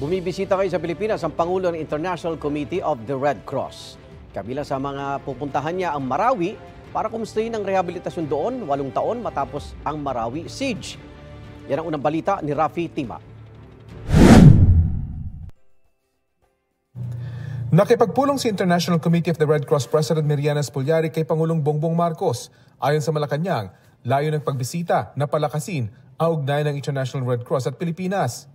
Bumibisita kayo sa Pilipinas ang Pangulo ng International Committee of the Red Cross. Kabila sa mga pupuntahan niya ang Marawi para kumustahin ang rehabilitasyon doon 8 taon matapos ang Marawi siege. Yan ang unang balita ni Rafi Tima. Nakipagpulong si International Committee of the Red Cross President Miriana Spoliari kay Pangulong Bongbong Marcos. Ayon sa Malacanang, layo ng pagbisita na palakasin ang ugnayan ng International Red Cross at Pilipinas.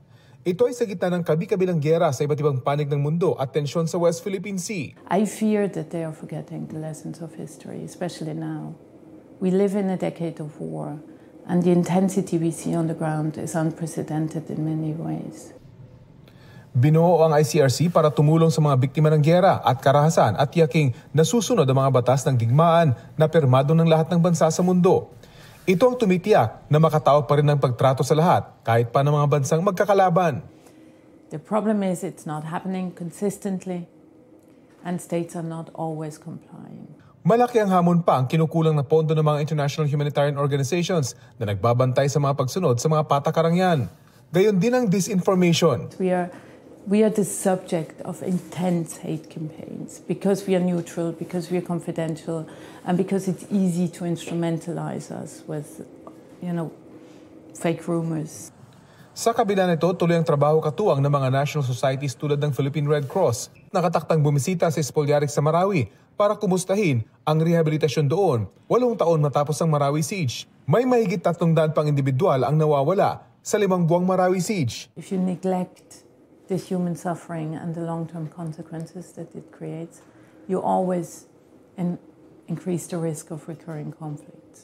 Ito ay sa gitna ng kabi-kabilang giyera sa iba't ibang panig ng mundo at tensyon sa West Philippine Sea. I fear that they are forgetting the lessons of history, especially now. We live in a decade of war, and the intensity we see on the ground is unprecedented in many ways. Binuo ang ICRC para tumulong sa mga biktima ng giyera at karahasan at tiyaking nasusunod ang mga batas ng digmaan na pirmado ng lahat ng bansa sa mundo. Ito ang tumitiyak na makatao pa rin ang pagtrato sa lahat kahit pa ng mga bansang magkakalaban. The problem is it's not happening consistently and states are not always complying. Malaki ang hamon pa ang kinukulang na pondo ng mga international humanitarian organizations na nagbabantay sa mga pagsunod sa mga patakarang yan. Gayon din ang disinformation. We are the subject of intense hate campaigns because we are neutral, because we are confidential, and because it's easy to instrumentalize us with, fake rumors. Sa kabila nito, tuloy ang trabaho katuwang ng mga national societies tulad ng Philippine Red Cross. Nakataktang bumisita si Spoliari sa Marawi para kumustahin ang rehabilitasyon doon 8 taon matapos ang Marawi siege. May mahigit 300 pang individual ang nawawala sa 5 buwang Marawi siege. If you neglect the human suffering and the long-term consequences that it creates, you always increase the risk of recurring conflicts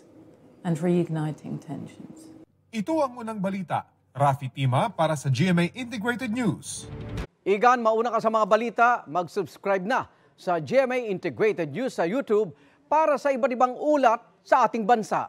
and reigniting tensions. Ito ang unang balita. Rafi Tima para sa GMA Integrated News. Igan, mauna ka sa mga balita, mag-subscribe na sa GMA Integrated News sa YouTube para sa iba't ibang ulat sa ating bansa.